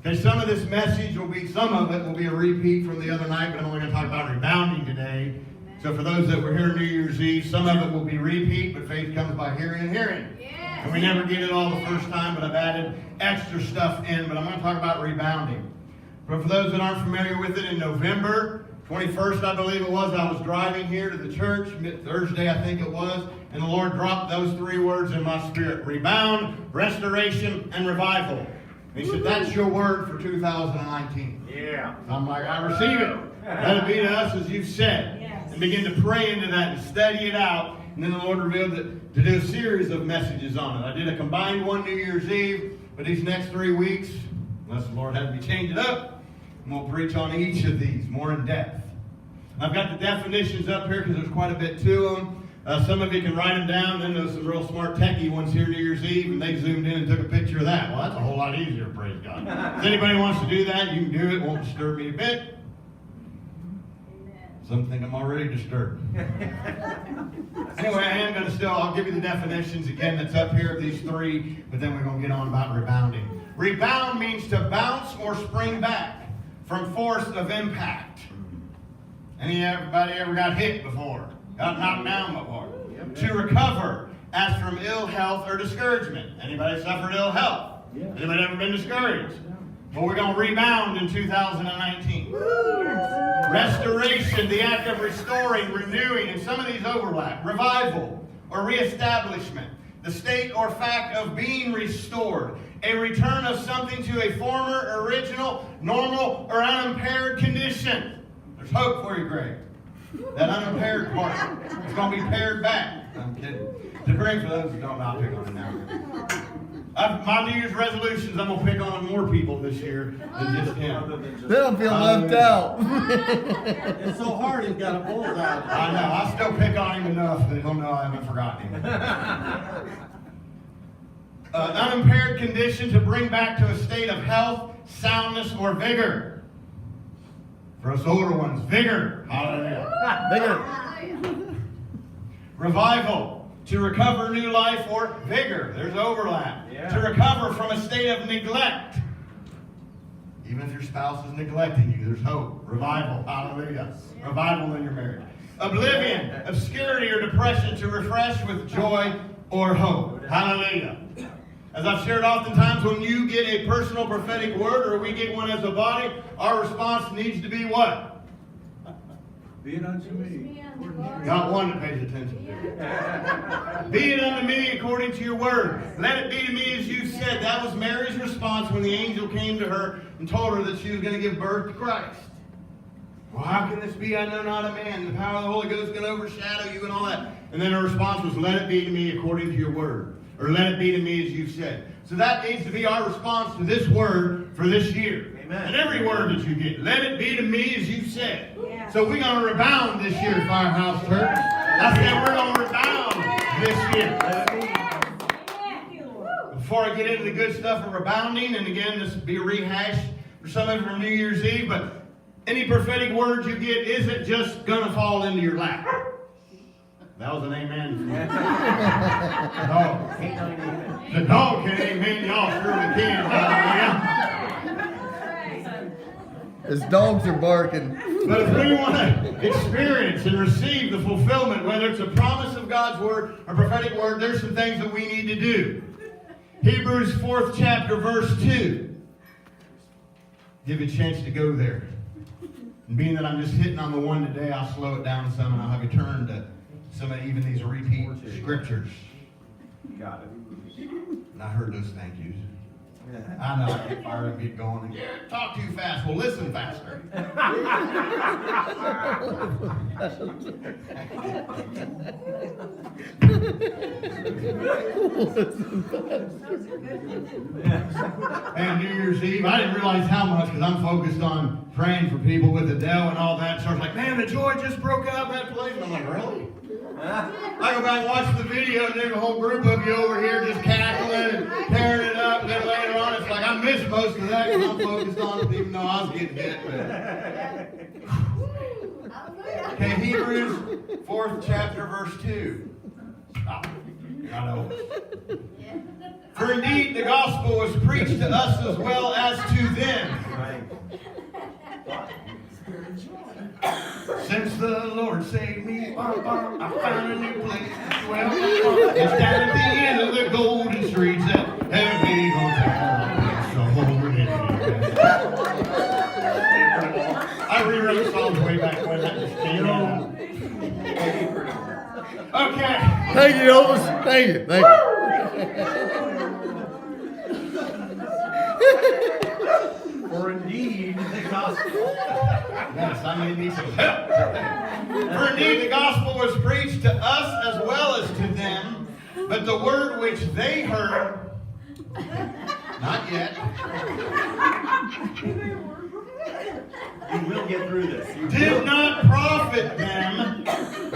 Okay, some of this message some of it will be a repeat from the other night, but I'm only going to talk about rebounding today. So for those that were here New Year's Eve, some of it will be repeat, but faith comes by hearing and hearing. Yes. And we never get it all the first time, but I've added extra stuff in, but I'm going to talk about rebounding. But for those that aren't familiar with it, in November 21st, I believe it was, I was driving here to the church, Thursday I think it was, and the Lord dropped those three words in my spirit: rebound, restoration, and revival. And he said, that's your word for 2019. Yeah. So I'm like, I receive it. Let it be to us as you've said. Yes. And begin to pray into that and study it out. And then the Lord revealed to do a series of messages on it. I did a combined one New Year's Eve, but these next 3 weeks, unless the Lord has me change it up, and we'll preach on each of these more in depth. I've got the definitions up here because there's quite a bit to them. Some of you can write them down. Then there's some real smart techie ones here New Year's Eve, and they zoomed in and took a picture of that. Well, that's a whole lot easier, praise God. If anybody wants to do that, you can do it. It won't disturb me a bit. Some think I'm already disturbed. Anyway, I am going to I'll give you the definitions again that's up here of these three, but then we're going to get on about rebounding. Rebound means to bounce or spring back from force of impact. Anybody ever got hit before? Got knocked down before? Yep. To recover as from ill health or discouragement. Anybody suffered ill health? Yeah. Anybody ever been discouraged? Well, we're going to rebound in 2019. Woo! Restoration, the act of restoring, renewing, and some of these overlap. Revival or reestablishment, the state or fact of being restored. A return of something to a former, original, normal, or unimpaired condition. There's hope for you, Greg. That unimpaired part is going to be pared back. I'm kidding. To bring for those who don't know, I'll pick on it now. My New Year's resolutions, I'm going to pick on more people this year than just him. They don't feel left out. It's so hard, he's got a bullseye. I know. I still pick on him enough that he'll know I haven't forgotten him. Unimpaired condition, to bring back to a state of health, soundness, or vigor. For us older ones, vigor. Hallelujah. Vigor. Revival, to recover new life or vigor. There's overlap. Yeah. To recover from a state of neglect. Even if your spouse is neglecting you, there's hope. Revival. Hallelujah. Yeah. Revival in your marriage. Oblivion, obscurity, or depression, to refresh with joy or hope. Hallelujah. As I've shared oftentimes, when you get a personal prophetic word, or we get one as a body, our response needs to be what? Be it unto me. Not one that pays attention to it. Be it unto me according to your word. Let it be to me as you said. That was Mary's response when the angel came to her and told her that she was going to give birth to Christ. Well, how can this be? I know not a man. The power of the Holy Ghost is going to overshadow you and all that. And then her response was, let it be to me according to your word. Or let it be to me as you've said. So that needs to be our response to this word for this year. Amen. And every word that you get, let it be to me as you've said. Yeah. So we're going to rebound this year, Firehouse Church. I said we're going to rebound this year. Before I get into the good stuff of rebounding, and again, this will be a rehash for some of it from New Year's Eve, but any prophetic words you get isn't just going to fall into your lap. That was an amen. Dog. The dog can amen. Y'all surely can. Hallelujah. His dogs are barking. But if we want to experience and receive the fulfillment, whether it's a promise of God's word or prophetic word, there's some things that we need to do. Hebrews 4th chapter, verse 2. Give you a chance to go there. And being that I'm just hitting on the one today, I'll slow it down some and I'll have you turn to some of even these repeat scriptures. Got it. And I heard those thank yous. I know I get fired up, get going, and talk too fast. Well, listen faster. And New Year's Eve, I didn't realize how much because I'm focused on praying for people with the devil and all that. So I was like, man, the joy just broke out in that place. And I'm like, really? I go back and watch the video, and there's a whole group of you over here just cackling and tearing it up. And then later on, it's like I missed most of that because I'm focused on it, even though I was getting hit. Okay, Hebrews 4th chapter, verse 2. Oh, I know. For indeed the gospel was preached to us as well as to them. Right. Since the Lord saved me, I found a new place to dwell. It's down at the end of the golden streets that every I rewrote songs way back when that just came out. Okay. Thank you, Elvis. Thank you. Thank you. For indeed the gospel. Yes, I may need some help. For indeed the gospel was preached to us as well as to them, but the word which they heard, not yet, You will get through this. did not profit them,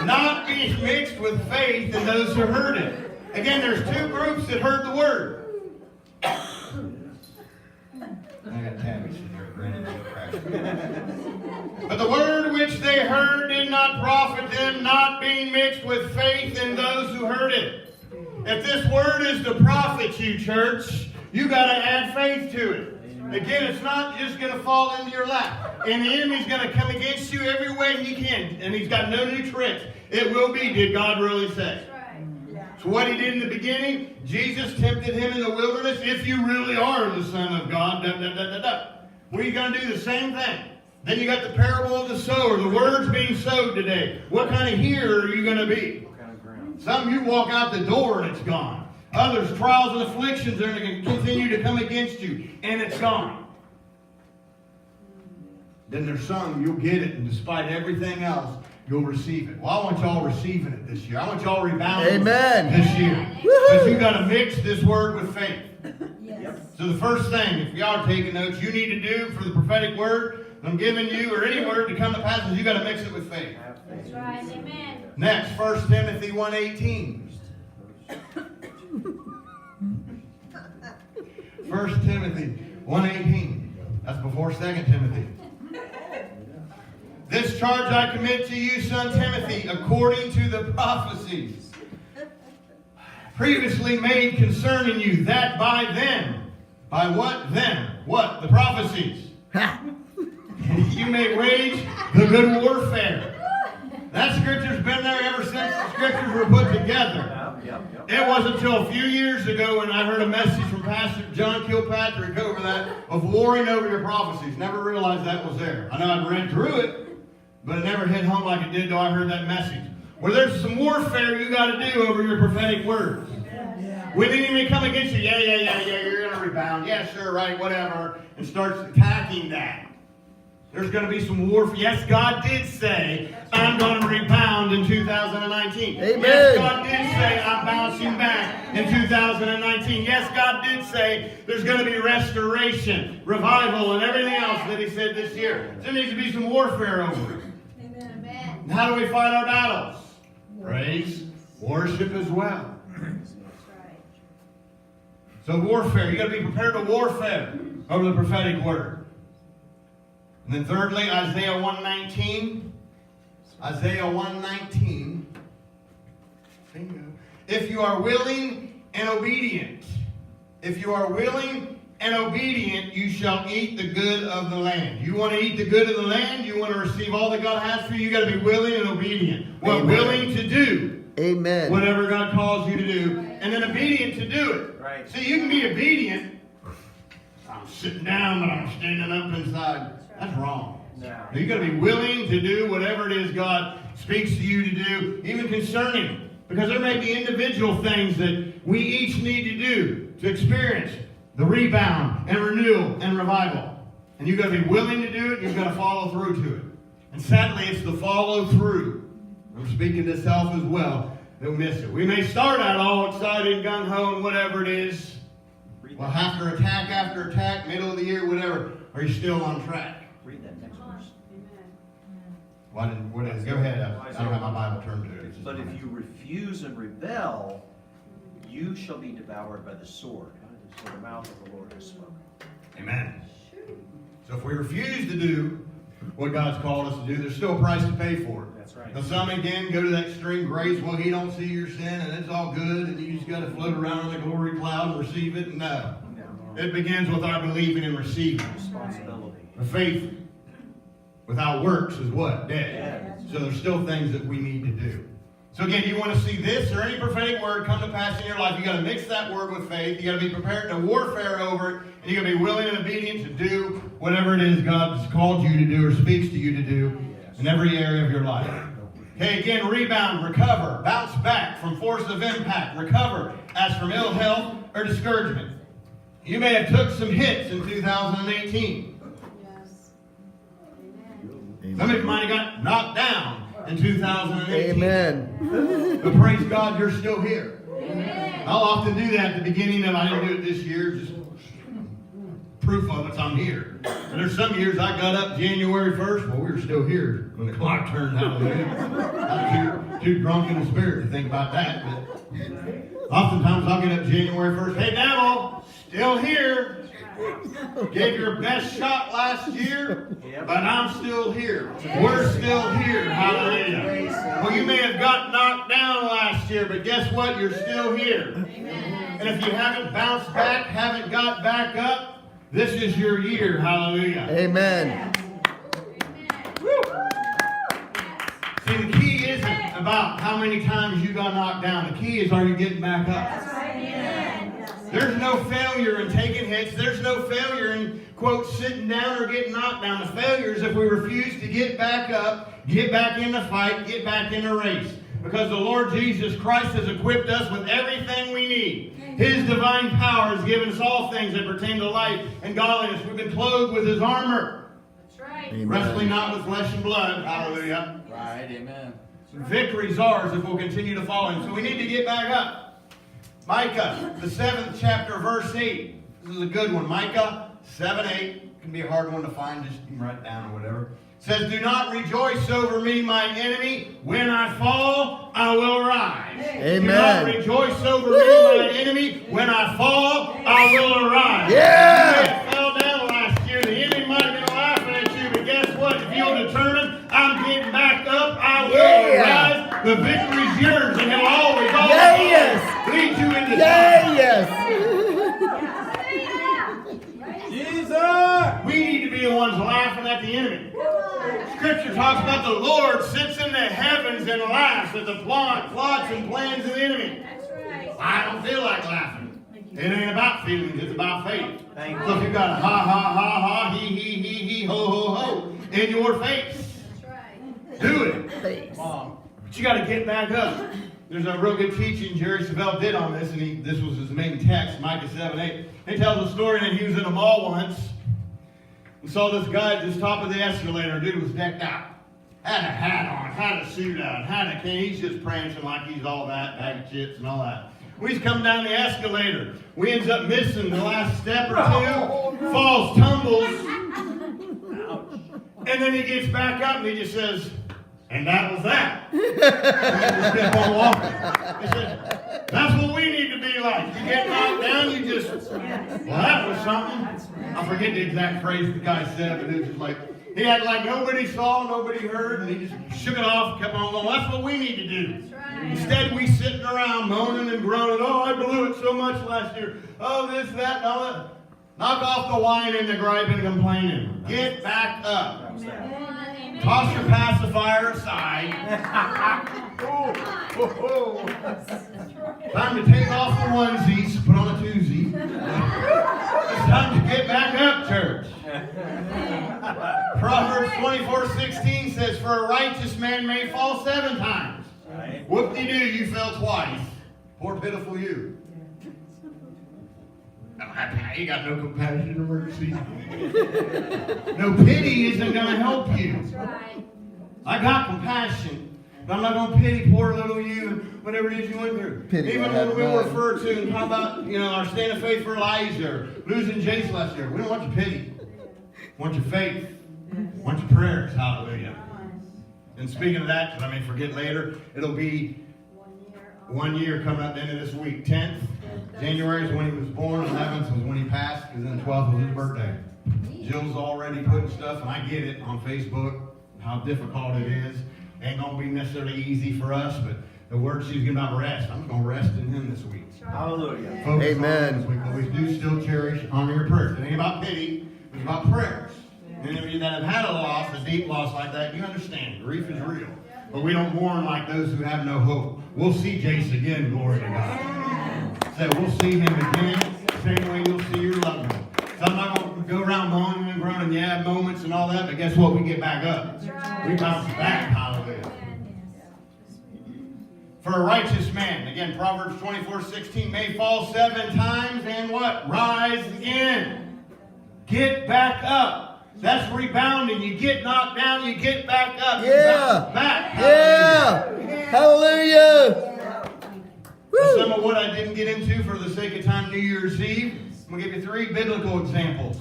not being mixed with faith in those who heard it. Again, there's two groups that heard the word. I got Tabby sitting there grinning like a crack. But the word which they heard did not profit them, not being mixed with faith in those who heard it. If this word is to profit you, church, you got to add faith to it. Again, it's not just going to fall into your lap. And the enemy's going to come against you every way he can. And he's got no new tricks. It will be, did God really say? So what he did in the beginning, Jesus tempted him in the wilderness. If you really are the Son of God, Well, you're going to do the same thing. Then you got the parable of the sower, the words being sowed today. What kind of hearer are you going to be? What kind of ground? Some you walk out the door and it's gone. Others, trials and afflictions are going to continue to come against you, and it's gone. Then there's some, you'll get it, and despite everything else, you'll receive it. Well, I want y'all receiving it this year. I want y'all rebounding this year. Because you got to mix this word with faith. Yes. So the first thing, if y'all are taking notes, you need to do for the prophetic word I'm giving you, or any word to come to pass, is you got to mix it with faith. That's right, amen. Next, 1 Timothy 1:18. 1 Timothy 1:18. That's before 2 Timothy. This charge I commit to you, son Timothy, according to the prophecies previously made concerning you, that by them, by what them? What? The prophecies. You may wage the good warfare. That scripture's been there ever since the scriptures were put together. It wasn't until a few years ago when I heard a message from Pastor John Kilpatrick over that, of warring over your prophecies. Never realized that was there. I know I'd read through it, but it never hit home like it did till I heard that message. Well, there's some warfare you got to do over your prophetic words. When the enemy come against you, yeah, you're going to rebound. Yeah, sure, right, whatever, and starts attacking that. There's going to be some warfare. Yes, God did say, I'm going to rebound in 2019. Amen. Yes, God did say, I'm bouncing back in 2019. Yes, God did say, there's going to be restoration, revival, and everything else that he said this year. There needs to be some warfare over it. Amen. And how do we fight our battles? Praise, worship as well. So warfare, you got to be prepared to warfare over the prophetic word. And then thirdly, Isaiah 1:19. Isaiah 1:19. Bingo. If you are willing and obedient, if you are willing and obedient, you shall eat the good of the land. You want to eat the good of the land? You want to receive all that God has for you? You got to be willing and obedient. Well, willing to do. Amen. Whatever God calls you to do, and then obedient to do it. Right. See, you can be obedient. I'm sitting down, but I'm standing up inside. That's wrong. No. You got to be willing to do whatever it is God speaks to you to do, even concerning. Because there may be individual things that we each need to do to experience the rebound and renewal and revival. And you've got to be willing to do it, and you've got to follow through to it. And sadly, it's the follow through. I'm speaking to self as well. They'll miss it. We may start out all excited, gung-ho, and whatever it is. Well, after attack, middle of the year, whatever. Are you still on track? Read that next verse. What is? Go ahead. I don't have my Bible turned to it. But if you refuse and rebel, you shall be devoured by the sword. For the mouth of the Lord has spoken. Amen. So if we refuse to do what God's called us to do, there's still a price to pay for it. That's right. Now some again go to that extreme grace. Well, he don't see your sin and it's all good and you just got to float around in the glory cloud and receive it. No. It begins with our believing and receiving. Responsibility. The faith without works is what? Dead. So there's still things that we need to do. So again, you want to see this or any prophetic word come to pass in your life, you got to mix that word with faith. You got to be prepared to warfare over it, and you got to be willing and obedient to do whatever it is God's called you to do or speaks to you to do in every area of your life. Okay, again, rebound, recover, bounce back from force of impact, recover as from ill health or discouragement. You may have took some hits in 2018. Yes. Some of you might have got knocked down in 2018. Amen. But praise God, you're still here. Amen. I'll often do that at the beginning of, I didn't do it this year, just proof of it, I'm here. And there's some years I got up January 1st, well, we were still here when the clock turned, hallelujah. I was too drunk in the spirit to think about that, but oftentimes I'll get up January 1st, hey, devil, still here. Gave your best shot last year, but I'm still here. We're still here. Hallelujah. Well, you may have got knocked down last year, but guess what? You're still here. Amen. And if you haven't bounced back, haven't got back up, this is your year. Hallelujah. Amen. See, the key isn't about how many times you got knocked down. The key is, are you getting back up? There's no failure in taking hits. There's no failure in, quote, sitting down or getting knocked down. The failure is if we refuse to get back up, get back in the fight, get back in the race. Because the Lord Jesus Christ has equipped us with everything we need. His divine power has given us all things that pertain to life and godliness. We've been clothed with His armor. That's right. Amen. Wrestling not with flesh and blood. Hallelujah. Right, amen. Victory's ours if we'll continue to follow Him. So we need to get back up. Micah, the 7th chapter, verse 8. This is a good one. Micah 7:8. Can be a hard one to find. Just write it down or whatever. It says, do not rejoice over me, my enemy. When I fall, I will rise. Amen. Do not rejoice over me, my enemy. When I fall, I will arise. Yeah. You may have fell down last year. The enemy might have been laughing at you, but guess what? If you'll determine, I'm getting back up, I will Yeah. rise. The victory's yours, and He'll always Yes. lead you into Yes. We need to be the ones laughing at the enemy. Scripture talks about the Lord sits in the heavens and laughs at the plots and plans of the enemy. That's right. I don't feel like laughing. It ain't about feelings, it's about faith. Thank you. So if you've got a ha ha ha ha, he, ho ho ho in your face, That's right. do it. Face. But you got to get back up. There's a real good teaching Jerry Savelle did on this, and this was his main text, Micah 7:8. He tells a story that he was in a mall once and saw this guy at the top of the escalator. Dude was decked out. Had a hat on, had a suit on, had a cane. He's just prancing like he's all that, bag of chips and all that. When he's come down the escalator, we ends up missing the last step or two, falls, tumbles, and then he gets back up and he just says, and that was that. And he just kept on walking. He said, that's what we need to be like. You get knocked down, you just, well, that was something. I forget the exact phrase the guy said, but it was just like, he had like nobody saw, nobody heard, and he just shook it off, kept on going. That's what we need to do. That's right. Instead, we sitting around moaning and groaning, oh, I blew it so much last year. Oh, this, that, and all that. Knock off the whining, the griping, and complaining. Get back up. Amen. Toss your pacifier aside. Time to take off the onesies, put on a twosie. It's time to get back up, church. Proverbs 24:16 says, for a righteous man may fall 7 times. Right. Whoop-de-doo, you fell twice. Poor pitiful you. You got no compassion or mercy. No pity isn't going to help you. That's right. I got compassion, but I'm not going to pity poor little you and whatever it is you went through. Pity Even I when have we none. refer to and talk about, our stand of faith for Elijah or losing Jace last year, we don't want your pity. We want your faith. We want your prayers. Hallelujah. And speaking of that, because I may forget later, it'll be 1 year coming up the end of this week. 10th January is when he was born. 11th was when he passed, because then the 12th was his birthday. Jill's already putting stuff, and I get it, on Facebook, how difficult it is. Ain't going to be necessarily easy for us, but the word she's giving about rest. I'm going to rest in him this week. Hallelujah. Focus Amen. on this week, but we do still cherish, honor your prayers. It ain't about pity, it's about prayers. And any of you that have had a loss, a deep loss like that, you understand. Grief is real. But we don't mourn like those who have no hope. We'll see Jace again, glory to God. So we'll see him again, same way you'll see your loved one. So I'm not going to go around moaning and groaning, yeah, moments and all that, but guess what? We get back up. We bounce back, hallelujah. For a righteous man, again, Proverbs 24:16, may fall 7 times and what? Rise again. Get back up. That's rebounding. You get knocked down, you get back up. You Yeah. bounce back. Yeah. Hallelujah. Some of what I didn't get into for the sake of time, New Year's Eve, I'm going to give you 3 biblical examples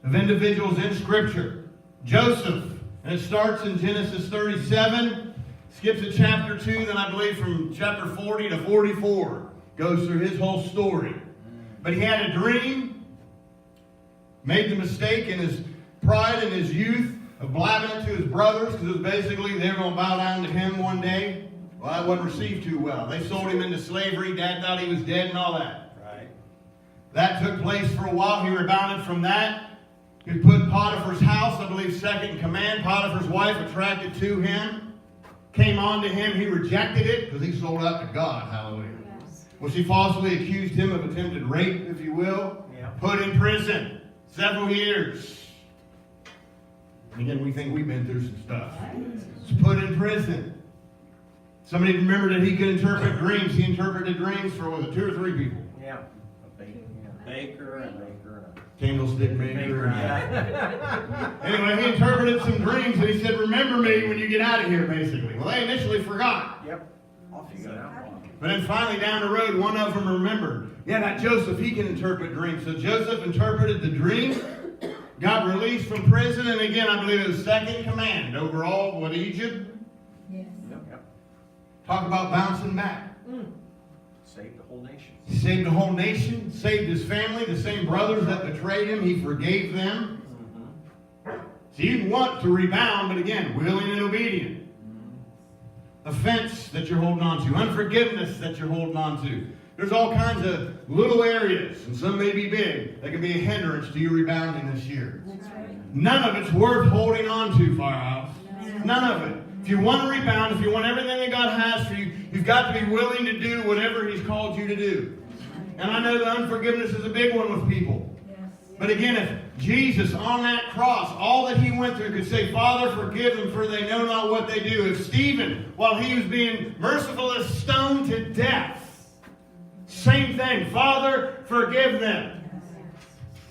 of individuals in Scripture. Joseph, and it starts in Genesis 37, skips to chapter 2, then I believe from chapter 40 to 44, goes through his whole story. But he had a dream, made the mistake in his pride and his youth of blabbing it to his brothers, because it was basically they were going to bow down to him one day. Well, that wasn't received too well. They sold him into slavery. Dad thought he was dead and all that. Right. That took place for a while. He rebounded from that. He was put in Potiphar's house, I believe second in command. Potiphar's wife attracted to him, came on to him. He rejected it because he sold out to God. Hallelujah. Well, she falsely accused him of attempted rape, if you will. Yeah. Put in prison several years. And again, we think we've been through some stuff. He's put in prison. Somebody remembered that he could interpret dreams. He interpreted dreams for, was it 2 or 3 people? Yeah. A baker and a Candlestick maker. yeah. Anyway, he interpreted some dreams and he said, remember me when you get out of here, basically. Well, they initially forgot. Yep. Off you go now. But then finally down the road, one of them remembered. Yeah, that Joseph, he can interpret dreams. So Joseph interpreted the dream, got released from prison, and again, I believe it was second in command over all, what, Egypt? Yep. Talk about bouncing back. Saved the whole nation. He saved the whole nation, saved his family, the same brothers that betrayed him, he forgave them. So you want to rebound, but again, willing and obedient. Offense that you're holding on to, unforgiveness that you're holding on to. There's all kinds of little areas, and some may be big, that can be a hindrance to you rebounding this year. None of it's worth holding on to, Firehouse. None of it. If you want to rebound, if you want everything that God has for you, you've got to be willing to do whatever He's called you to do. And I know that unforgiveness is a big one with people. But again, if Jesus on that cross, all that He went through, could say, Father, forgive them, for they know not what they do. If Stephen, while he was being merciful, is stoned to death, same thing. Father, forgive them.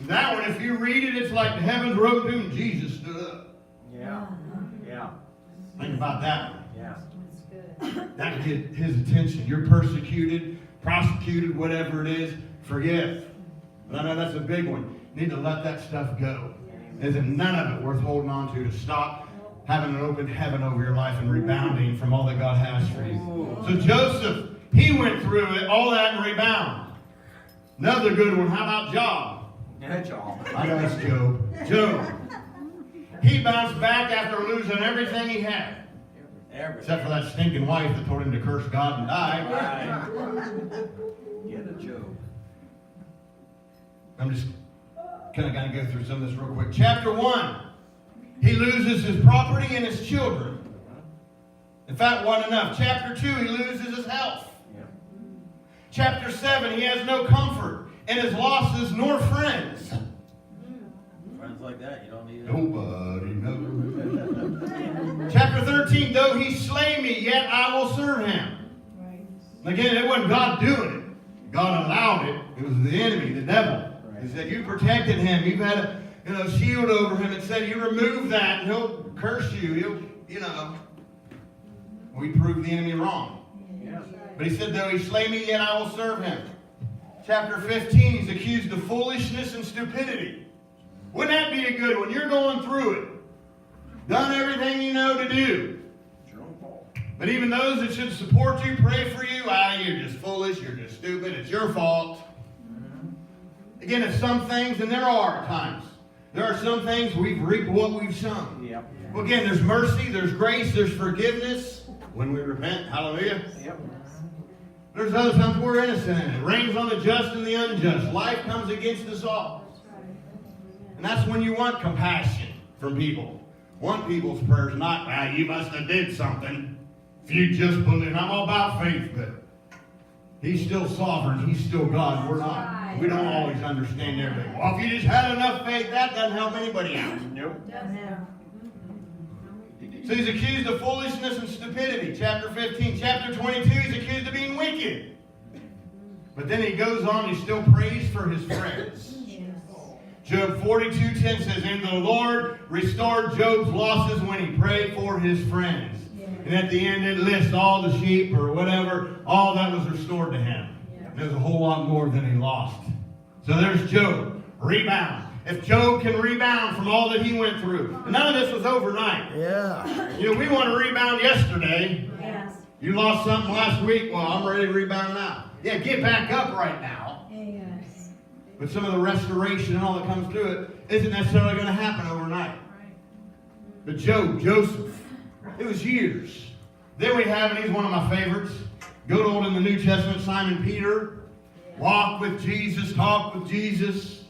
That one, if you read it, it's like the heavens were open and Jesus stood up. Yeah. Think about that one. Yeah. That would get His attention. You're persecuted, prosecuted, whatever it is, forgive. But I know that's a big one. You need to let that stuff go. Isn't none of it worth holding on to stop having an open heaven over your life and rebounding from all that God has for you. So Joseph, he went through it, all that and rebound. Another good one, how about Job? Yeah, Job. I know it's Job. Job. He bounced back after losing everything he had. Except for that stinking wife that told him to curse God and die. Right. Get a Job. I'm just kind of going to go through some of this real quick. Chapter 1. He loses his property and his children. In fact, wasn't enough. Chapter 2, he loses his health. Yeah. Chapter 7, he has no comfort in his losses nor friends. Friends like that, you don't need it. Nobody knows. Chapter 13, though he slay me, yet I will serve him. Again, it wasn't God doing it. God allowed it. It was the enemy, the devil. He said, you protected him. You've had a shield over him. It said, you remove that and he'll curse you. We proved the enemy wrong. Yeah. But he said, though he slay me, yet I will serve him. Chapter 15, he's accused of foolishness and stupidity. Wouldn't that be a good one? You're going through it. Done everything you know to do. It's your own fault. But even those that should support you, pray for you, you're just foolish, you're just stupid, it's your fault. Again, it's some things, and there are times. There are some things we've reaped what we've sown. Yep. Well, again, there's mercy, there's grace, there's forgiveness. when we repent. Hallelujah. Yep. There's other times we're innocent in it. It rains on the just and the unjust. Life comes against us all. And that's when you want compassion from people. Want people's prayers, not, you must have did something. If you just believe. I'm all about faith, but He's still sovereign. He's still God. We're not. We don't always understand everything. Well, if you just had enough faith, that doesn't help anybody out. Nope. So he's accused of foolishness and stupidity. Chapter 15. Chapter 22, he's accused of being wicked. But then he goes on, he still prays for his friends. Job 42:10 says, and the Lord restored Job's losses when he prayed for his friends. And at the end it lists all the sheep or whatever, all that was restored to him. There's a whole lot more than he lost. So there's Job. Rebound. If Job can rebound from all that he went through. And none of this was overnight. Yeah. You know, we want to rebound yesterday. Yes. You lost something last week. Well, I'm ready to rebound now. Yeah, get back up right now. Yes. But some of the restoration and all that comes through it isn't necessarily going to happen overnight. But Joseph, it was years. Then we have, and he's one of my favorites, good old in the New Testament, Simon Peter. Walk with Jesus, talk with Jesus.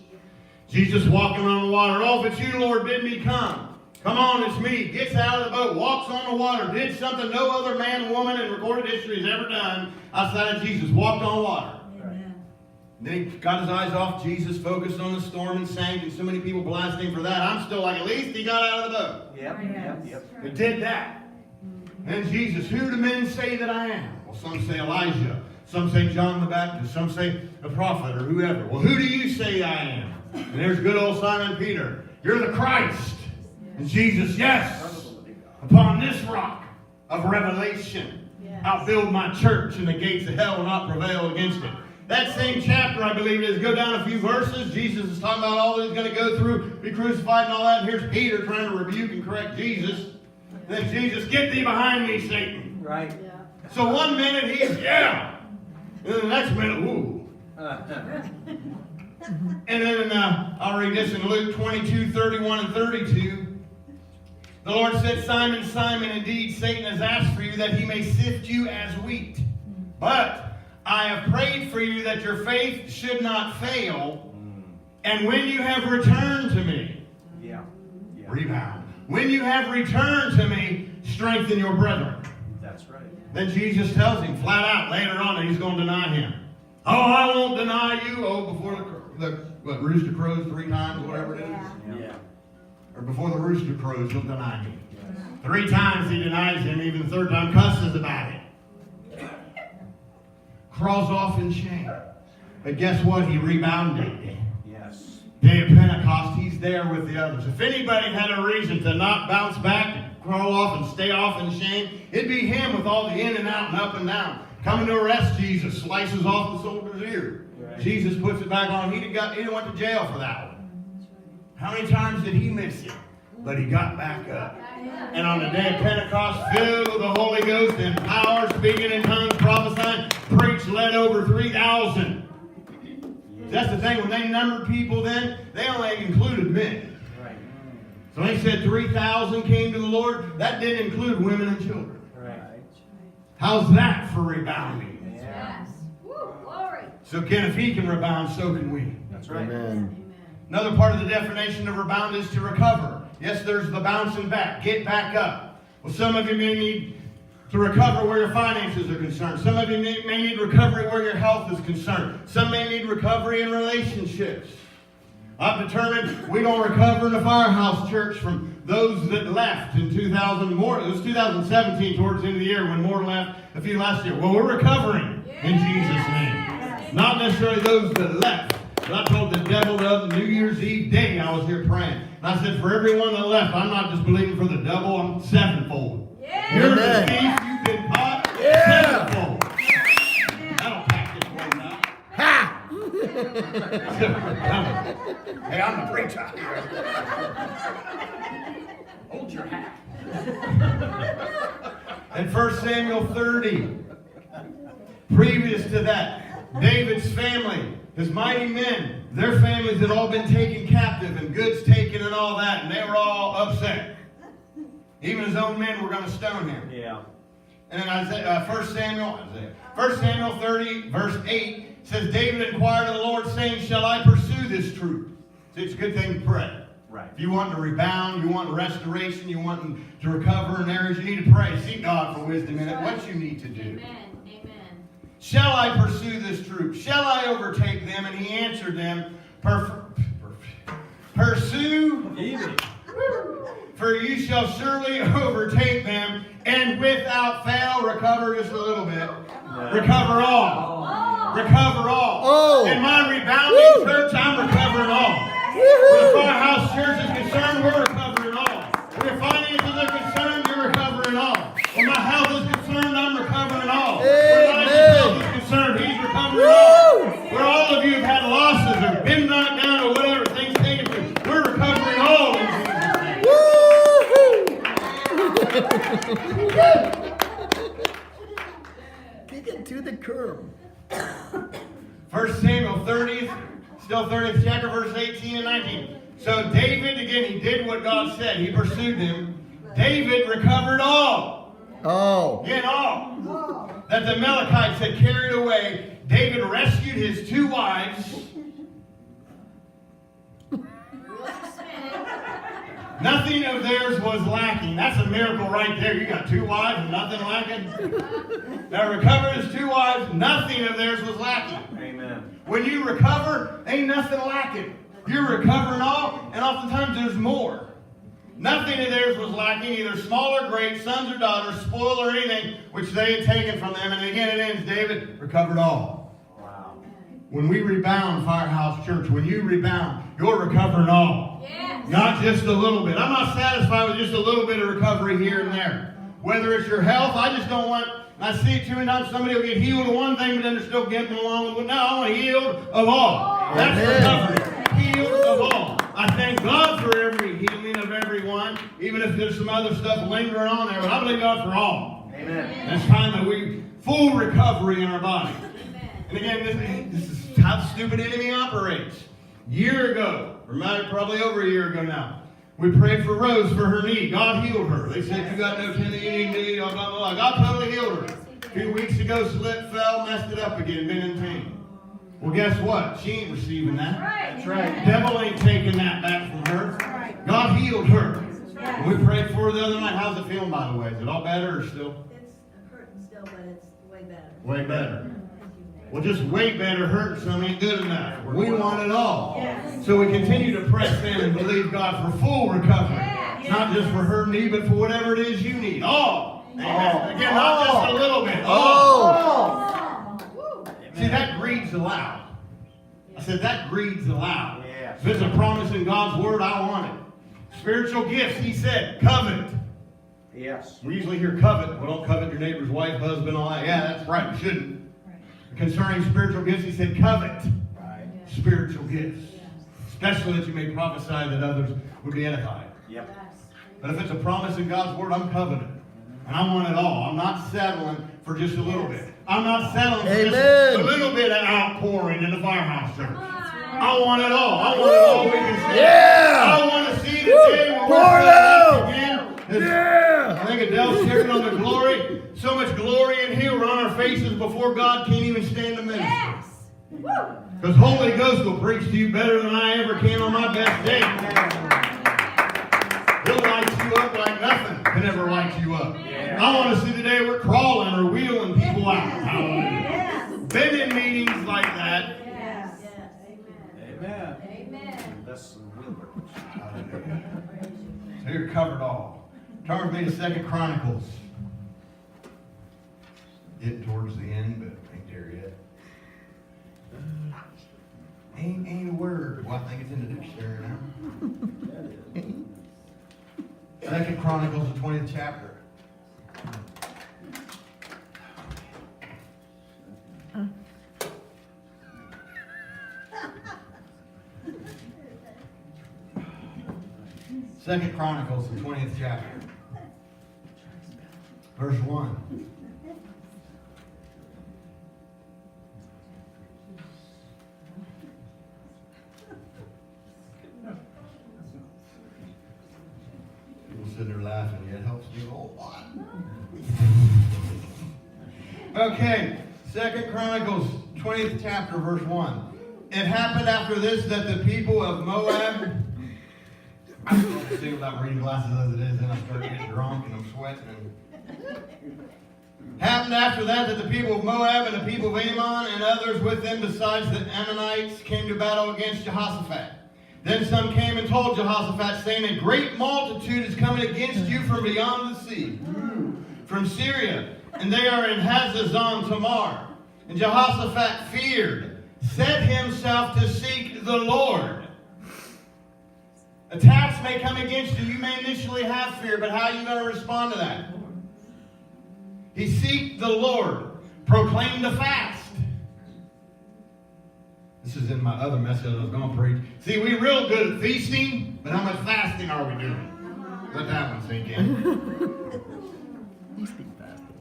Jesus walking on the water. Oh, if it's you, Lord, bid me come. Come on, it's me. Gets out of the boat, walks on the water, did something no other man, woman in recorded history has ever done outside of Jesus. Walked on water. Amen. Then he got his eyes off Jesus, focused on the storm and sank, and so many people blasted him for that. I'm still like, at least he got out of the boat. Yep. But did that. And Jesus, who do men say that I am? Well, some say Elijah. Some say John the Baptist. Some say a prophet or whoever. Well, who do you say I am? And there's good old Simon Peter. You're the Christ. And Jesus, yes. Upon this rock of revelation, I'll build my church, and the gates of hell will not prevail against it. That same chapter, I believe it is, go down a few verses. Jesus is talking about all that he's going to go through, be crucified and all that. And here's Peter trying to rebuke and correct Jesus. And then Jesus, get thee behind me, Satan. Right. So one minute he's, yeah. And then the next minute, ooh. And then I'll read this in Luke 22:31 and 32. The Lord said, Simon, Simon, indeed Satan has asked for you that he may sift you as wheat. But I have prayed for you that your faith should not fail. And when you have returned to me, rebound. When you have returned to me, strengthen your brethren. That's right. Then Jesus tells him flat out later on that he's going to deny him. Oh, I won't deny you. Oh, before the rooster crows 3 times, whatever it is. Yeah. Or before the rooster crows, he'll deny me. 3 times he denies him, even the 3rd time cusses about it. Crawls off in shame. But guess what? He rebounded. Yes. Day of Pentecost, he's there with the others. If anybody had a reason to not bounce back and crawl off and stay off in shame, it'd be him with all the in and out and up and down. Coming to arrest Jesus, slices off the soldier's ear. Right. Jesus puts it back on. He didn't went to jail for that one. How many times did he miss it? But he got back up. And on the day of Pentecost, filled with the Holy Ghost and power, speaking in tongues, prophesying, preached, led over 3,000. That's the thing, when they numbered people then, they only included men. Right. So when they said 3,000 came to the Lord, that didn't include women and children. Right. How's that for rebounding? Yes. Woo, glory. So if he can rebound, so can we. That's right. Amen. Another part of the definition of rebound is to recover. Yes, there's the bouncing back, get back up. Well, some of you may need to recover where your finances are concerned. Some of you may need recovery where your health is concerned. Some may need recovery in relationships. I've determined we're going to recover in the Firehouse Church from those that left in 2000 more. It was 2017 towards the end of the year when more left a few last year. Well, we're recovering in Jesus' name. Not necessarily those that left. But I told the devil the other New Year's Eve day I was here praying. And I said, for everyone that left, I'm not just believing for the double, I'm 7-fold. You're the thief, you've been caught, 7-fold. That'll pack this one up. Ha! Hey, I'm the preacher. Hold your hat. In 1 Samuel 30, previous to that, David's family, his mighty men, their families had all been taken captive and goods taken and all that, and they were all upset. Even his own men were going to stone him. Yeah. And then 1 Samuel 30, verse 8 says, David inquired of the Lord, saying, shall I pursue this troop? See, it's a good thing to pray. Right. If you want to rebound, you want restoration, you want to recover in areas, you need to pray. Seek God for wisdom in it, what you need to do. Amen. Amen. Shall I pursue this troop? Shall I overtake them? And he answered them, pursue, for you shall surely overtake them, and without fail recover just a little bit. Recover all. Recover all. Oh. In my rebounding church, I'm recovering all. Where the Firehouse Church is concerned, we're recovering all. Where your finances are concerned, you're recovering all. Where my health is concerned, I'm recovering all. Where my health is concerned, he's recovering all. Where all of you have had losses or been knocked down or whatever, things taken from you, we're recovering all in Jesus' name. Kick it to the curb. 1 Samuel 30th, still 30th chapter, verse 18 and 19. So David, again, he did what God said. He pursued him. David recovered all. Oh. Again, all. That the Amalekites had carried away. David rescued his 2 wives. Nothing of theirs was lacking. That's a miracle right there. You got 2 wives and nothing lacking. Now recovered his 2 wives. Nothing of theirs was lacking. Amen. When you recover, ain't nothing lacking. You're recovering all, and oftentimes there's more. Nothing of theirs was lacking, either small or great, sons or daughters, spoil or anything which they had taken from them. And again it ends, David recovered all. Wow. When we rebound, Firehouse Church, when you rebound, you're recovering all. Yes. Not just a little bit. I'm not satisfied with just a little bit of recovery here and there. Whether it's your health, I just don't want, I see it too many times, somebody will get healed of one thing, but then they're still getting along with it. No, I want healed of all. That's recovery. Healed of all. I thank God for every healing of everyone, even if there's some other stuff lingering on there, but I believe God for all. Amen. And it's time that we, full recovery in our body. And again, this is how the stupid enemy operates. Year ago, or probably over a year ago now, we prayed for Rose for her knee. God healed her. They said, you got no tendon, you need knee, blah, blah, blah. God totally healed her. A few weeks ago, slipped, fell, messed it up again, been in pain. Well, guess what? She ain't receiving that. That's right. The devil ain't taking that back from her. God healed her. And we prayed for her the other night. How's it feeling, by the way? Is it all better or still? It's hurting still, but it's way better. Way better. Well, just way better hurting some ain't good enough. We want it all. So we continue to press in and believe God for full recovery. Not just for her knee, but for whatever it is you need. All. Amen. Again, not just a little bit. All. See, that greed's allowed. I said that greed's allowed. Yes. If it's a promise in God's word, I want it. Spiritual gifts, he said, covet. Yes. We usually hear covet. Well, don't covet your neighbor's wife, husband, all that. Yeah, that's right. We shouldn't. Concerning spiritual gifts, he said, covet spiritual gifts. Especially that you may prophesy that others would be edified. Yep. But if it's a promise in God's word, I'm coveting. And I want it all. I'm not settling for just a little bit. I'm not settling for just a little bit of outpouring in the Firehouse Church. I want it all. I want it all we can see. Yeah. I want to see the day when Pour it out. again. Yeah. I think Adele shared on the glory. So much glory in here. We're on our faces before God can't even stand a minute. Yes. Woo. Because Holy Ghost will preach to you better than I ever can on my best day. He'll light you up like nothing can ever light you up. Yeah. I want to see the day we're crawling or wheeling people out. Hallelujah. Been in meetings like that. Yes. Amen. Amen. That's some wheelbarrows. So you're covered all. Turn with me to 2 Chronicles. Getting towards the end, but ain't there yet. Ain't a word. Well, I think it's in the dictionary now. 2 Chronicles, the 20th chapter. Second Chronicles, the 20th chapter. Verse 1. sitting there laughing. Yeah, it helps me a whole lot. Okay, 2 Chronicles 20th chapter, verse 1. It happened after this that the people of Moab... I don't think about reading glasses as it is, and I start getting drunk and I'm sweating. Happened after that the people of Moab and the people of Ammon and others with them besides the Ammonites came to battle against Jehoshaphat. Then some came and told Jehoshaphat, saying, a great multitude is coming against you from beyond the sea, from Syria, and they are in Hazazon Tamar. And Jehoshaphat feared, set himself to seek the Lord. Attacks may come against you. You may initially have fear, but how are you going to respond to that? He seeked the Lord, proclaimed the fast. This is in my other message I was going to preach. See, we're real good at feasting, but how much fasting are we doing? Let that one sink in. Feasting, fasting.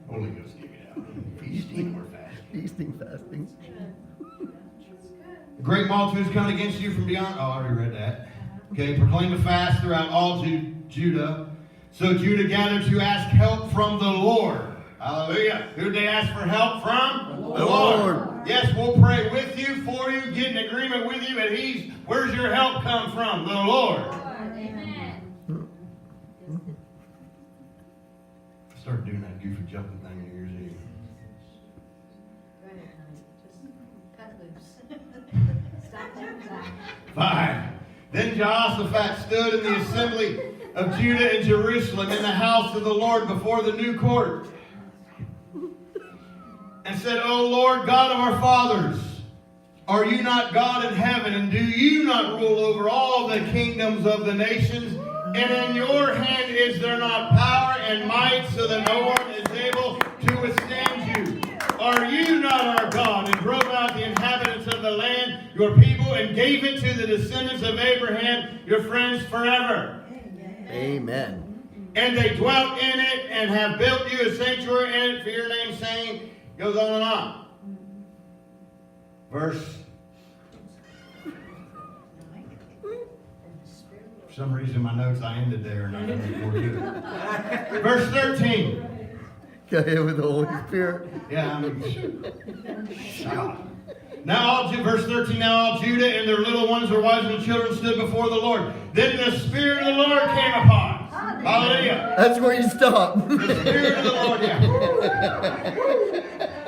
Holy Ghost, dig it out. Feasting or fasting? Feasting, fasting. A great multitude is coming against you from beyond. Oh, I already read that. Okay, proclaim a fast throughout all Judah. So Judah gathered to ask help from the Lord. Hallelujah. Who did they ask for help from? The Lord. Yes, we'll pray with you, for you, get in agreement with you, and where's your help come from? The Lord. Amen. I started doing that goofy jumping thing in New Year's Eve. Go ahead, honey. Just cut loose. Stop holding back. 5. Then Jehoshaphat stood in the assembly of Judah and Jerusalem in the house of the Lord before the new court and said, O Lord God of our fathers, are you not God in heaven, and do you not rule over all the kingdoms of the nations? And in your hand is there not power and might, so that no one is able to withstand you? Are you not our God, and drove out the inhabitants of the land, your people, and gave it to the descendants of Abraham, your friends, forever? Amen. And they dwelt in it, and have built you a sanctuary in it for your name's sake. Goes on and on. Verse. For some reason, my notes, I ended there, and I didn't more to it. Verse 13. Go ahead with the Holy Spirit. Yeah, I mean, shout. Now, verse 13, now all Judah and their little ones, their wives and children stood before the Lord. Then the Spirit of the Lord came upon. Hallelujah. That's where you stop. The Spirit of the Lord, yeah.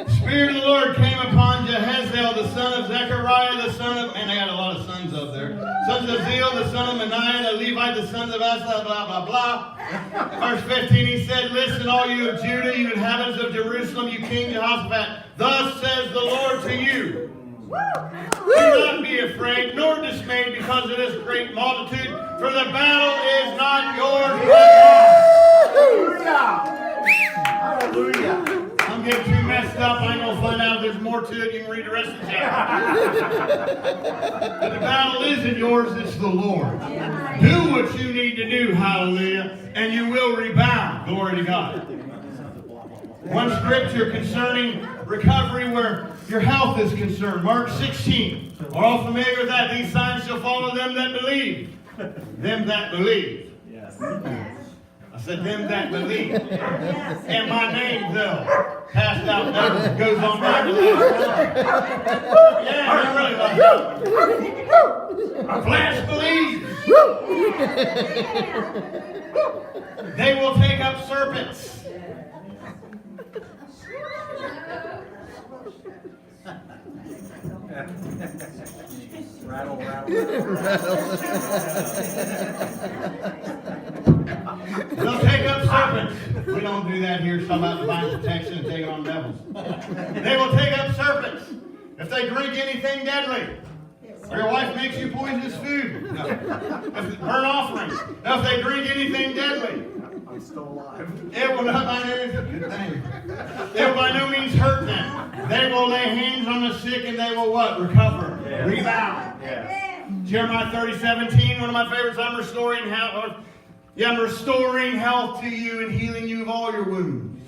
Spirit of the Lord came upon Jehaziel, the son of Zechariah, the son of, and they had a lot of sons up there. Sons of Zeel, the son of Maniah, the Levite, the sons of Asa, blah, blah, blah. Verse 15, he said, listen, all you of Judah, you inhabitants of Jerusalem, you King Jehoshaphat, thus says the Lord to you. Do not be afraid, nor dismayed because of this great multitude, for the battle is not yours, but Hallelujah. I'm getting too messed up. I ain't going to find out if there's more to it. You can read the rest of the chapter. But the battle isn't yours, it's the Lord. Do what you need to do, hallelujah, and you will rebound. Glory to God. One scripture concerning recovery where your health is concerned. Mark 16. We're all familiar with that. These signs shall follow them that believe. Them that believe. Yes. I said them that believe. In my name they'll cast out devils. Goes on back to that. Yeah, I really like it. Our flesh believes. They will take up serpents. Rattle, rattle, They'll take up serpents. We don't do that here. Some about divine protection and take on devils. They will take up serpents. If they drink anything deadly, or your wife makes you poisonous food, no. If burnt offerings. Now, if they drink anything deadly, I'm still alive. it will not by no means, good thing. It will by no means hurt them. They will lay hands on the sick and they will what? Recover. Yes. Rebound. Yes. Jeremiah 30:17, one of my favorites. I'm restoring health to you and healing you of all your wounds.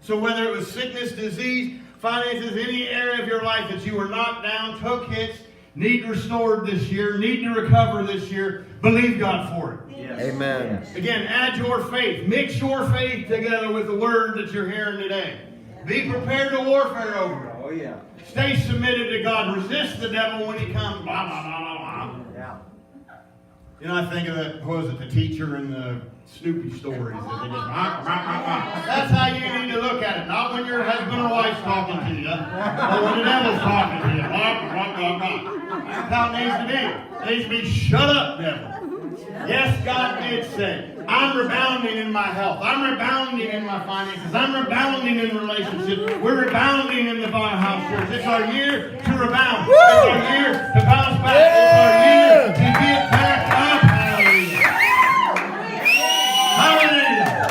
So whether it was sickness, disease, finances, any area of your life that you were knocked down, took hits, need restored this year, need to recover this year, believe God for it. Yes. Amen. Yes. Again, add your faith. Mix your faith together with the word that you're hearing today. Be prepared to warfare over it. Oh, yeah. Stay submitted to God. Resist the devil when he comes. Blah, blah, blah, blah, blah. Yeah. You know, I think of that, what was it, the teacher in the Snoopy stories. That they just, rah, rah, rah, rah. That's how you need to look at it. Not when your husband or wife's talking to you, or when the devil's talking to you. Rah, rah, rah, rah. That's how it needs to be. It needs to be, shut up, devil. Yes, God did say, I'm rebounding in my health. I'm rebounding in my finances. I'm rebounding in relationships. We're rebounding in the Firehouse Church. It's our year to rebound. It's our year to bounce back. It's our year to get back up. Hallelujah.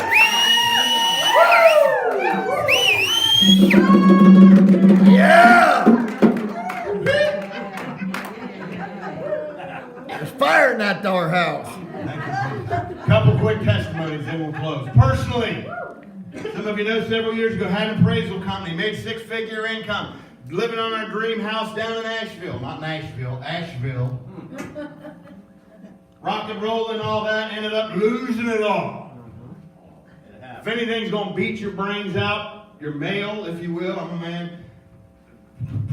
Hallelujah. Yeah! There's fire in that door house. Couple quick testimonies, then we'll close. Personally, some of you know several years ago, had an appraisal company, made six-figure income, living on our dream house down in Asheville. Not Nashville, Asheville. Rock and roll and all that, ended up losing it all. If anything's going to beat your brains out, your male, if you will, I'm a man,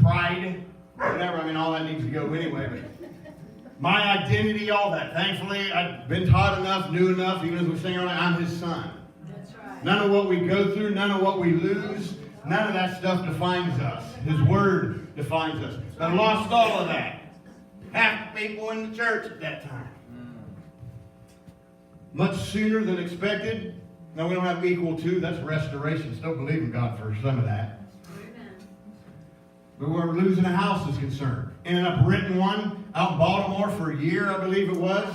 pride, whatever, I mean, all that needs to go anyway, but my identity, all that. Thankfully, I've been taught enough, knew enough, even as we sing around, I'm his son. That's right. None of what we go through, none of what we lose, none of that stuff defines us. His word defines us. I lost all of that. Half the people in the church at that time. Much sooner than expected. Now, we don't have equal to, that's restoration. Still believe in God for some of that. Amen. But where losing a house is concerned. Ended up renting one out in Baltimore for a year, I believe it was.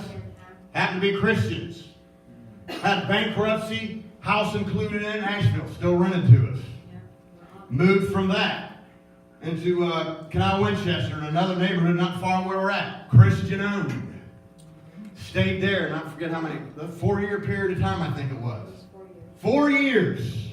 Happened to be Christians. Had bankruptcy, house included in Asheville, still rented to us. Moved from that into Canal Winchester, in another neighborhood not far where we're at. Christian owned. Stayed there, and I forget how many, a 4-year period of time I think it was. 4 years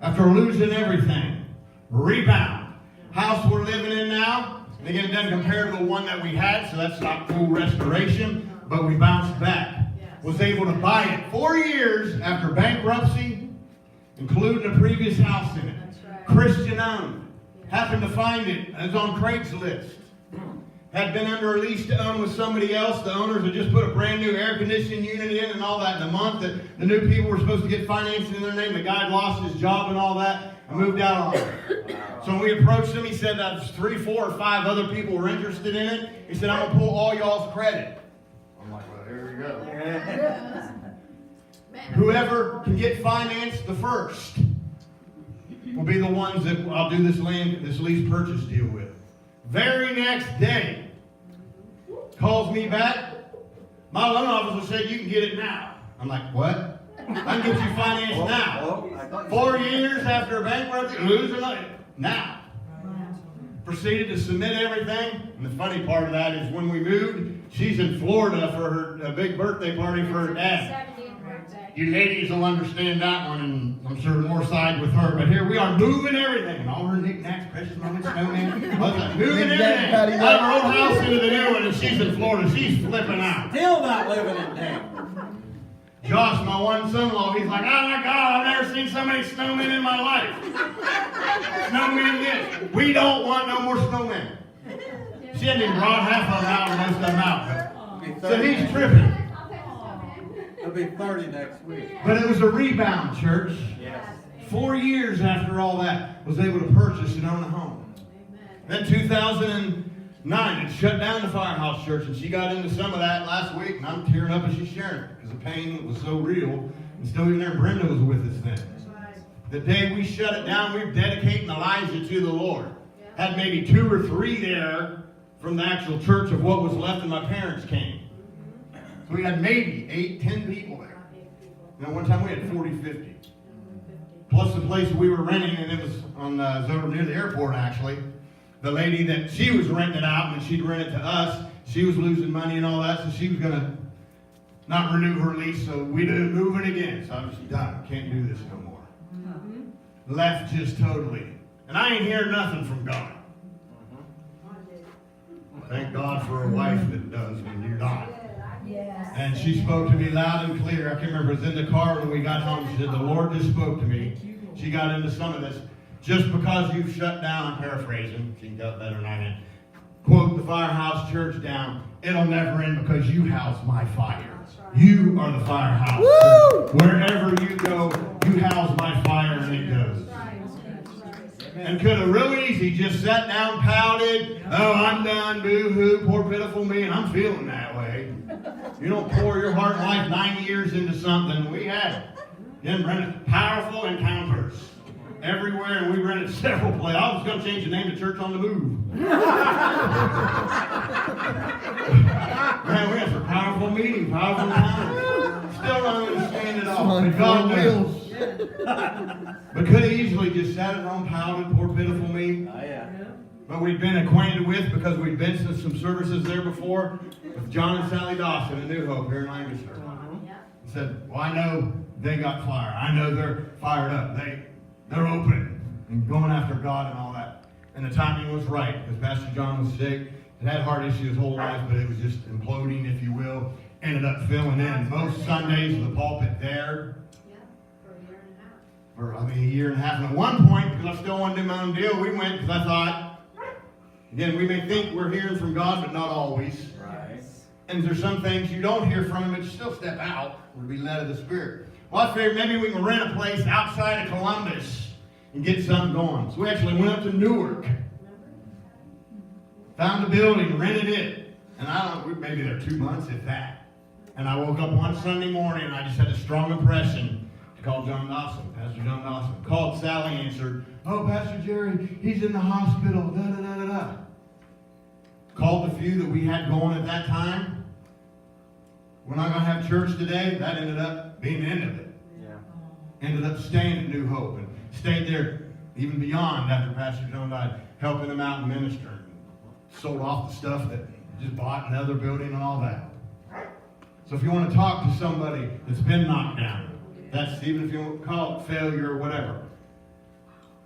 after losing everything. Rebound. House we're living in now. And again, it doesn't compare to the one that we had, so that's not full restoration, but we bounced back. Was able to buy it 4 years after bankruptcy, including a previous house in it. That's right. Christian owned. Happened to find it. It was on Craigslist. Had been under a lease to own with somebody else. The owners had just put a brand new air conditioning unit in and all that. In the month that the new people were supposed to get financing in their name, the guy lost his job and all that. I moved out on it. So when we approached him, he said that 3, 4, or 5 other people were interested in it. He said, I'm going to pull all y'all's credit. I'm like, well, here we go. Whoever can get financed the first will be the ones that I'll do this lease purchase deal with. Very next day, calls me back. My loan officer said, you can get it now. I'm like, what? I can get you financed now. 4 years after bankruptcy, losing it, now. Proceeded to submit everything. And the funny part of that is when we moved, she's in Florida for her big birthday party for her dad. 70th birthday. You ladies will understand that one, and I'm sure more side with her. But here we are moving everything, and all her knickknacks, precious moments, snowman. Moving everything out of her old house into the new one, and she's in Florida. She's flipping out. Still not living in town. Josh, my one son-in-law, he's like, oh my God, I've never seen so many snowmen in my life. Snowmen this. We don't want no more snowmen. She hadn't even brought half of them out or most of them out. So he's tripping. It'll be 30 next week. But it was a rebound, church. Yes. 4 years after all that, was able to purchase and own a home. Then 2009, it shut down the Firehouse Church, and she got into some of that last week, and I'm tearing up as she's sharing it, because the pain was so real. And still even there, Brenda was with us then. The day we shut it down, we were dedicating Elijah to the Lord. Had maybe 2 or 3 there from the actual church of what was left, and my parents came. So we had maybe 8, 10 people there. And one time we had 40, 50. Plus the place we were renting, and it was on over near the airport actually. The lady that she was renting it out, and she'd rent it to us. She was losing money and all that, so she was going to not renew her lease, so we didn't move it again. So I was done. Can't do this no more. Left just totally. And I ain't hearing nothing from God. Thank God for a wife that does when you're not. Yes. And she spoke to me loud and clear. I can't remember, it was in the car when we got home. She said, the Lord just spoke to me. She got into some of this. Just because you've shut down, I'm paraphrasing, she can do it better than I can, quote, the Firehouse Church down, it'll never end because you house my fire. You are the firehouse. Woo! Wherever you go, you house my fire and it goes. And could have real easy just sat down, pouted, oh, I'm done, boo-hoo, poor pitiful me, and I'm feeling that way. You don't pour your heart and life 9 years into something. We had then rented powerful encounters everywhere, and we rented several places. I was going to change the name of Church on the Move. Man, we had some powerful meetings, powerful encounters. Still don't understand it all, but God knows. But could have easily just sat at home, pouted, poor pitiful me. Oh, yeah. But we've been acquainted with, because we've been to some services there before, with John and Sally Dawson at New Hope here in Lancaster. He said, well, I know they got fire. I know they're fired up. They're open and going after God and all that. And the timing was right, because Pastor John was sick. He had heart issues his whole life, but it was just imploding, if you will. Ended up filling in most Sundays, the pulpit there. For a year and a half. And at one point, because I still wanted to do my own deal, we went because I thought, again, we may think we're hearing from God, but not always. Right. And there's some things you don't hear from Him, but you still step out or be led of the Spirit. Well, I figured maybe we can rent a place outside of Columbus and get something going. So we actually went up to Newark, found a building, rented it, and I don't know, we were maybe there 2 months, if that. And I woke up one Sunday morning and I just had a strong impression. Called John Dawson, Pastor John Dawson. Called, Sally answered, oh, Pastor Jerry, he's in the hospital, da-da-da-da-da. Called the few that we had going at that time. We're not going to have church today. That ended up being the end of it. Yeah. Ended up staying at New Hope and stayed there even beyond after Pastor John died, helping them out and ministering. Sold off the stuff that just bought in the other building and all that. So if you want to talk to somebody that's been knocked down, that's, even if you call it failure or whatever,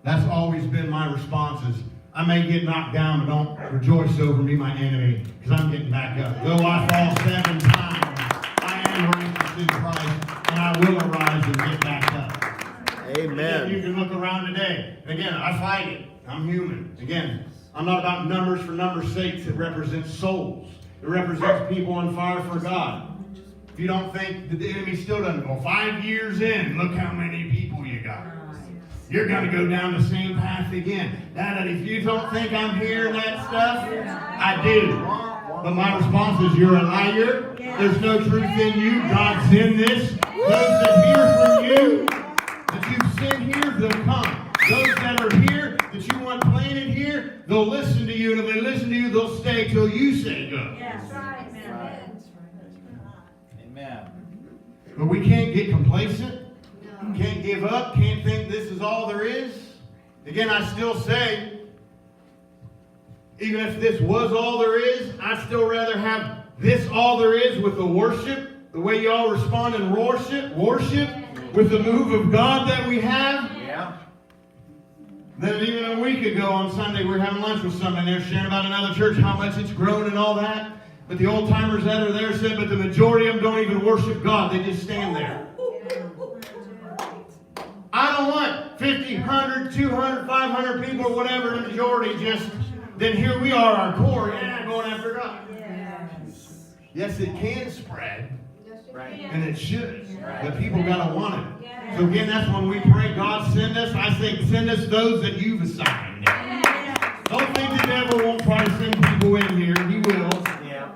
that's always been my response is, I may get knocked down, but don't rejoice over me, my enemy, because I'm getting back up. Though I fall 7 times, I am righteous in Christ, and I will arise and get back up. Amen. Again, you can look around today. Again, I fight it. I'm human. Again, I'm not about numbers for numbers' sake. It represents souls. It represents people on fire for God. If you don't think that the enemy still doesn't go 5 years in, look how many people you got. You're going to go down the same path again. That if you don't think I'm hearing that stuff, I do. But my response is, you're a liar. There's no truth in you. God's in this. Those that hear from you, that you've sent here, they'll come. Those that are here, that you want planted here, they'll listen to you. And if they listen to you, they'll stay till you say go. Yes, right. Amen. But we can't get complacent. Can't give up. Can't think this is all there is. Again, I still say, even if this was all there is, I'd still rather have this all there is with the worship, the way y'all respond in worship, with the move of God that we have. Yeah. Then even a week ago on Sunday, we were having lunch with somebody, and they're sharing about another church, how much it's grown and all that. But the old timers that are there said, but the majority of them don't even worship God. They just stand there. I don't want 50, 100, 200, 500 people or whatever, the majority just, then here we are, our core, yeah, going after God. Yes, it can spread, Right. and it should, but people got to want it. So again, that's when we pray, God send us. I say, send us those that you've assigned. Don't think the devil won't try to send people in here. He will. Yeah.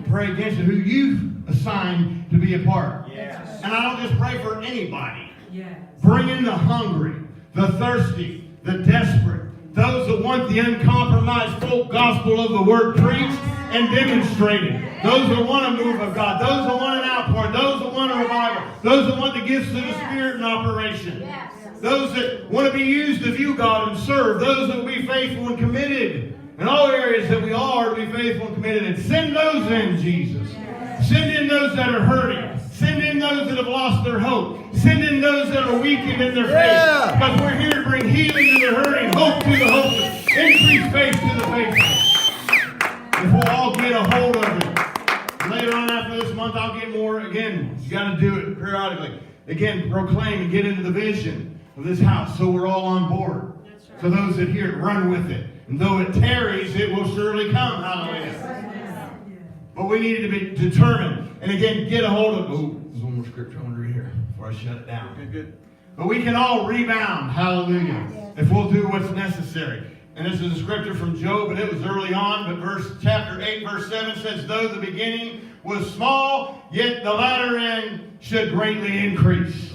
Pray against it, who you've assigned to be a part. Yes. And I don't just pray for anybody. Yes. Bring in the hungry, the thirsty, the desperate, those that want the uncompromised full gospel of the word preached and demonstrated. Those that want a move of God. Those that want an outpour. Those that want a revival. Those that want the gifts of the Spirit in operation. Yes. Those that want to be used of you, God, and serve. Those that will be faithful and committed in all areas that we all are to be faithful and committed. And send those in, Jesus. Send in those that are hurting. Send in those that have lost their hope. Send in those that are weakened in their faith. Because we're here to bring healing to the hurting, hope to the hopeless, increased faith to the faithful. If we'll all get a hold of it. Later on after this month, I'll get more. Again, you got to do it periodically. Again, proclaim and get into the vision of this house so we're all on board. So those that hear it, run with it. And though it tarries, it will surely come. Hallelujah. But we need to be determined. And again, get a hold of it. Oh, there's one more scripture I want to read here before I shut it down. Okay, good. But we can all rebound. Hallelujah. If we'll do what's necessary. And this is a scripture from Job, and it was early on, but chapter 8, verse 7 says, though the beginning was small, yet the latter end should greatly increase.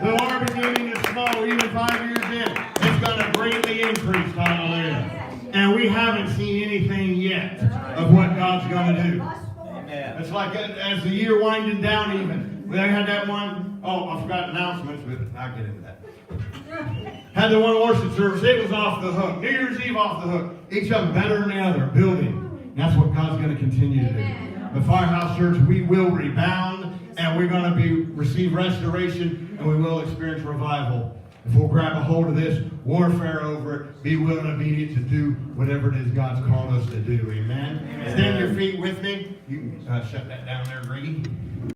Though our beginning is small, even 5 years in, it's going to greatly increase. Hallelujah. And we haven't seen anything yet of what God's going to do. Amen. It's like as the year winding down even. We had that one, I forgot announcements, but I'll get into that. Had the one worship service, it was off the hook. New Year's Eve off the hook. Each of them better than the other, building. And that's what God's going to continue to do. The Firehouse Church, we will rebound, and we're going to receive restoration, and we will experience revival. If we'll grab a hold of this, warfare over it, be willing and obedient to do whatever it is God's called us to do. Amen? Stand your feet with me. You can shut that down there, Grady.